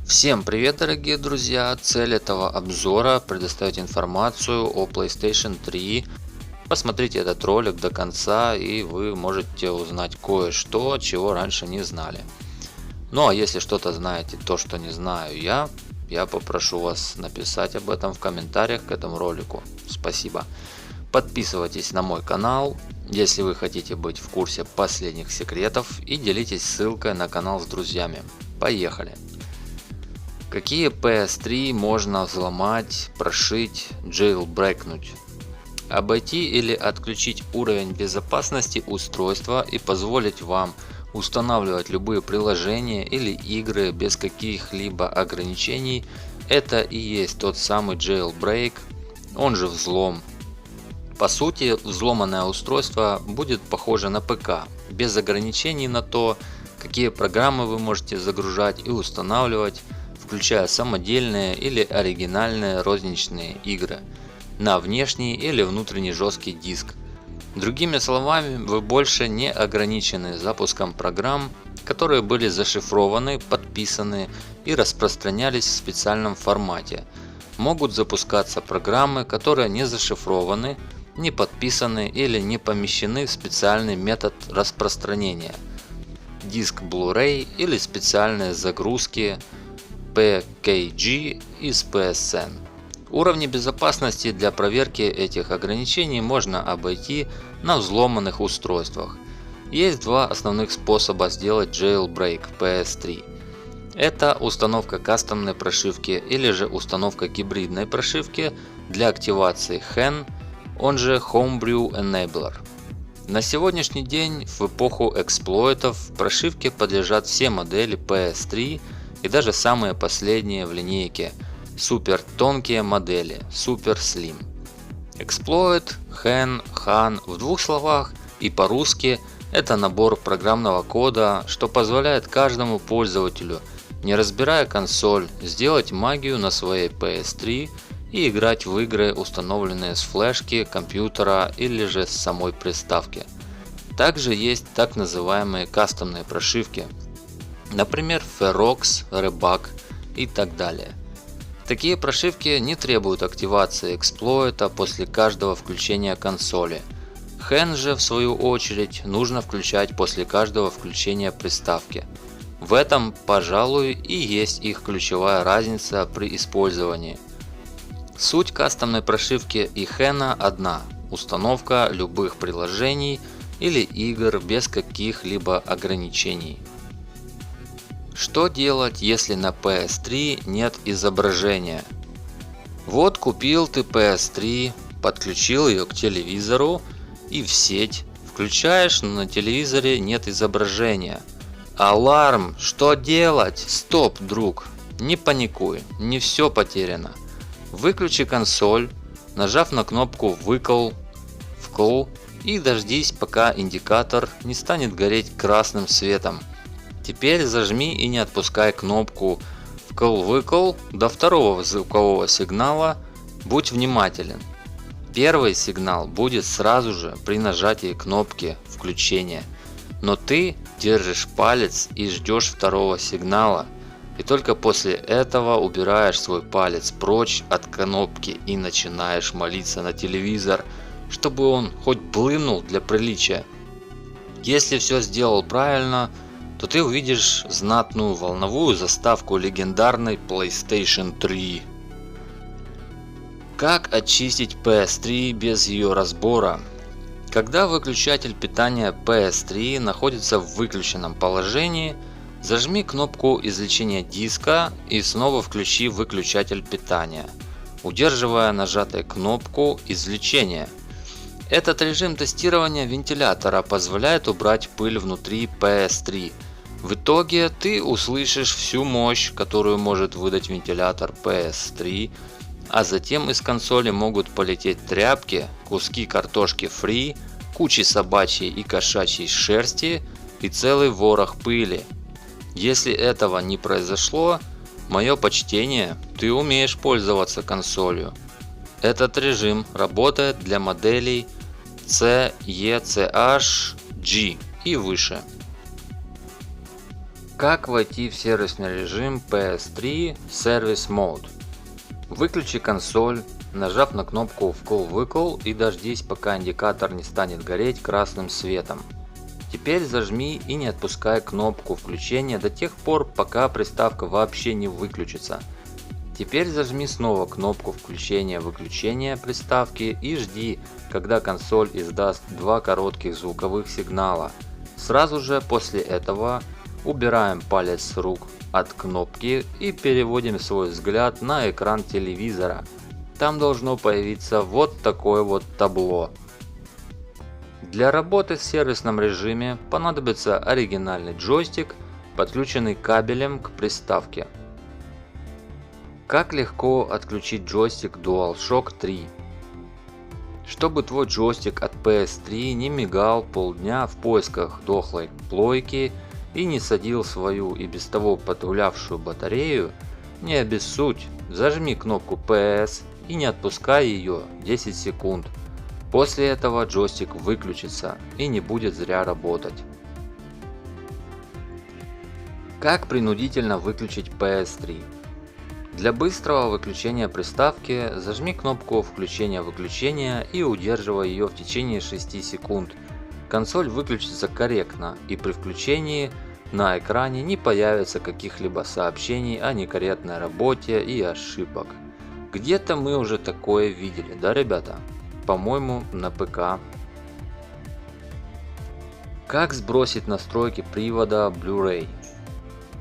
Всем привет, дорогие друзья! Цель этого обзора предоставить информацию о PlayStation 3. Посмотрите этот ролик до конца, и вы можете узнать кое-что, чего раньше не знали. Ну а если что-то знаете, то что не знаю я попрошу вас написать об этом в комментариях к этому ролику. Спасибо. Подписывайтесь на мой канал, если вы хотите быть в курсе последних секретов, и делитесь ссылкой на канал с друзьями. Поехали! Какие PS3 можно взломать, прошить, джейлбрекнуть? Обойти или отключить уровень безопасности устройства и позволить вам устанавливать любые приложения или игры без каких-либо ограничений — это и есть тот самый jailbreak, он же взлом. По сути, взломанное устройство будет похоже на ПК, без ограничений на то, какие программы вы можете загружать и устанавливать, включая самодельные или оригинальные розничные игры на внешний или внутренний жесткий диск. Другими словами, вы больше не ограничены запуском программ, которые были зашифрованы, подписаны и распространялись в специальном формате. Могут запускаться программы, которые не зашифрованы, не подписаны или не помещены в специальный метод распространения, диск Blu-ray или специальные загрузки PKG из PSN. Уровни безопасности для проверки этих ограничений можно обойти на взломанных устройствах. Есть два основных способа сделать jailbreak PS3. Это установка кастомной прошивки или же установка гибридной прошивки для активации HEN, он же Homebrew Enabler. На сегодняшний день, в эпоху эксплойтов, прошивке подлежат все модели PS3 и даже самые последние в линейке супер тонкие модели Super Slim. Эксплойт, HEN, HAN в двух словах и по-русски это набор программного кода, что позволяет каждому пользователю, не разбирая консоль, сделать магию на своей PS3 и играть в игры, установленные с флешки, компьютера или же с самой приставки. Также есть так называемые кастомные прошивки, например Ferox, Rebug и так далее. Такие прошивки не требуют активации эксплойта после каждого включения консоли. HEN же в свою очередь нужно включать после каждого включения приставки. В этом, пожалуй, и есть их ключевая разница при использовании. Суть кастомной прошивки и HEN одна – установка любых приложений или игр без каких-либо ограничений. Что делать, если на PS3 нет изображения? Вот купил ты PS3, подключил ее к телевизору и в сеть. Включаешь, но на телевизоре нет изображения. Аларм! Что делать? Стоп, друг! Не паникуй, не все потеряно. Выключи консоль, нажав на кнопку «Выкл», «Вкл» и дождись, пока индикатор не станет гореть красным светом. Теперь зажми и не отпускай кнопку «Вкл-выкл» до второго звукового сигнала. Будь внимателен. Первый сигнал будет сразу же при нажатии кнопки включения, но ты держишь палец и ждешь второго сигнала, и только после этого убираешь свой палец прочь от кнопки и начинаешь молиться на телевизор, чтобы он хоть блымнул для приличия. Если все сделал правильно, то ты увидишь знатную волновую заставку легендарной PlayStation 3. Как очистить PS3 без ее разбора? Когда выключатель питания PS3 находится в выключенном положении, зажми кнопку извлечения диска и снова включи выключатель питания, удерживая нажатой кнопку извлечения. Этот режим тестирования вентилятора позволяет убрать пыль внутри PS3. В итоге ты услышишь всю мощь, которую может выдать вентилятор PS3, а затем из консоли могут полететь тряпки, куски картошки фри, кучи собачьей и кошачьей шерсти и целый ворох пыли. Если этого не произошло, мое почтение, ты умеешь пользоваться консолью. Этот режим работает для моделей C, E, CH, G и выше. Как войти в сервисный режим PS3 Service Mode? Выключи консоль, нажав на кнопку «Вкл-выкл» и дождись, пока индикатор не станет гореть красным светом. Теперь зажми и не отпускай кнопку включения до тех пор, пока приставка вообще не выключится. Теперь зажми снова кнопку включения-выключения приставки и жди, когда консоль издаст два коротких звуковых сигнала. Сразу же после этого убираем палец с рук от кнопки и переводим свой взгляд на экран телевизора. Там должно появиться вот такое вот табло. Для работы в сервисном режиме понадобится оригинальный джойстик, подключенный кабелем к приставке. Как легко отключить джойстик DualShock 3? Чтобы твой джойстик от PS3 не мигал полдня в поисках дохлой плойки и не садил свою и без того подгулявшую батарею, не обессудь, зажми кнопку PS и не отпускай ее 10 секунд. После этого джойстик выключится и не будет зря работать. Как принудительно выключить PS3? Для быстрого выключения приставки зажми кнопку включения-выключения и удерживай ее в течение 6 секунд. Консоль выключится корректно и при включении на экране не появится каких-либо сообщений о некорректной работе и ошибок. Где-то мы уже такое видели, да, ребята? По-моему, на ПК. Как сбросить настройки привода Blu-ray?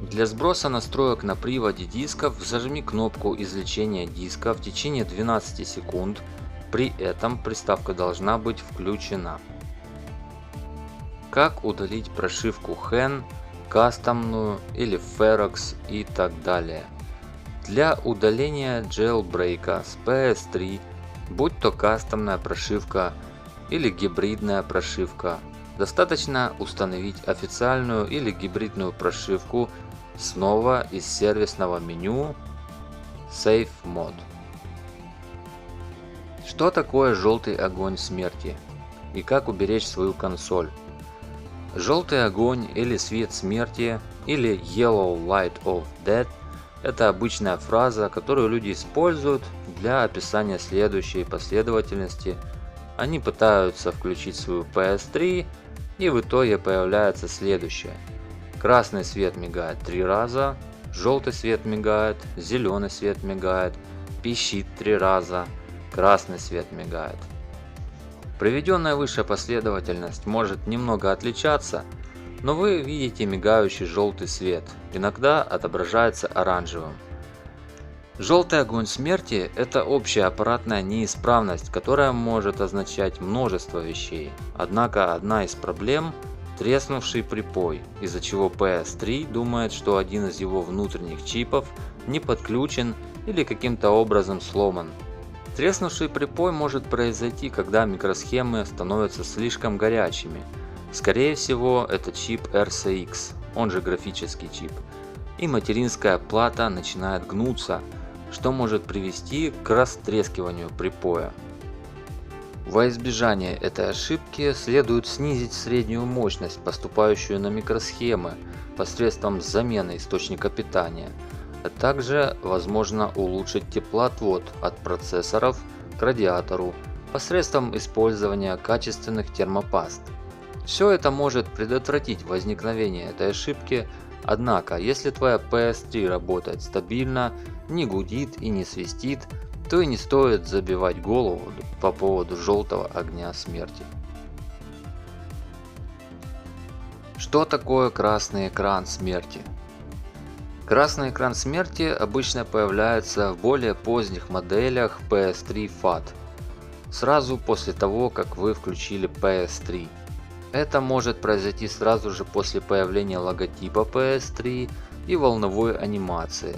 Для сброса настроек на приводе дисков зажми кнопку извлечения диска в течение 12 секунд, при этом приставка должна быть включена. Как удалить прошивку HEN, кастомную или Ferox и так далее? Для удаления jailbreak с PS3, будь то кастомная прошивка или гибридная прошивка, достаточно установить официальную или гибридную прошивку снова из сервисного меню Safe Mode. Что такое желтый огонь смерти и как уберечь свою консоль? Желтый огонь или свет смерти или Yellow Light of Death — это обычная фраза, которую люди используют для описания следующей последовательности. Они пытаются включить свою PS3 и в итоге появляется следующее. Красный свет мигает 3 раза, желтый свет мигает, зеленый свет мигает, пищит 3 раза, красный свет мигает. Приведенная выше последовательность может немного отличаться, но вы видите мигающий желтый свет, иногда отображается оранжевым. Желтый огонь смерти – это общая аппаратная неисправность, которая может означать множество вещей. Однако одна из проблем – треснувший припой, из-за чего PS3 думает, что один из его внутренних чипов не подключен или каким-то образом сломан. Треснувший припой может произойти, когда микросхемы становятся слишком горячими. Скорее всего, это чип RCX, он же графический чип, и материнская плата начинает гнуться, что может привести к растрескиванию припоя. Во избежание этой ошибки следует снизить среднюю мощность, поступающую на микросхемы, посредством замены источника питания, а также возможно улучшить теплоотвод от процессоров к радиатору посредством использования качественных термопаст. Все это может предотвратить возникновение этой ошибки, однако если твоя PS3 работает стабильно, не гудит и не свистит, то и не стоит забивать голову по поводу желтого огня смерти. Что такое красный экран смерти? Красный экран смерти обычно появляется в более поздних моделях PS3 FAT, сразу после того, как вы включили PS3. Это может произойти сразу же после появления логотипа PS3 и волновой анимации.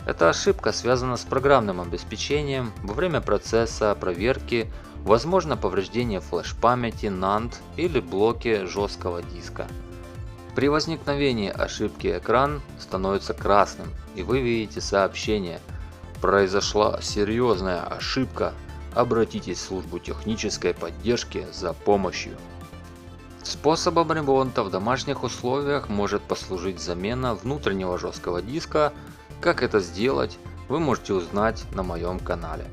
Эта ошибка связана с программным обеспечением. Во время процесса проверки возможно повреждение флеш-памяти, NAND или блоки жесткого диска. При возникновении ошибки экран становится красным, и вы видите сообщение: «Произошла серьезная ошибка. Обратитесь в службу технической поддержки за помощью». Способом ремонта в домашних условиях может послужить замена внутреннего жесткого диска. Как это сделать, вы можете узнать на моем канале.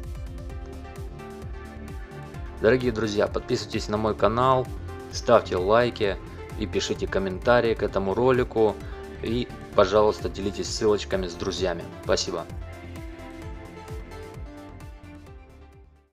Дорогие друзья, подписывайтесь на мой канал, ставьте лайки и пишите комментарии к этому ролику. И, пожалуйста, делитесь ссылочками с друзьями. Спасибо.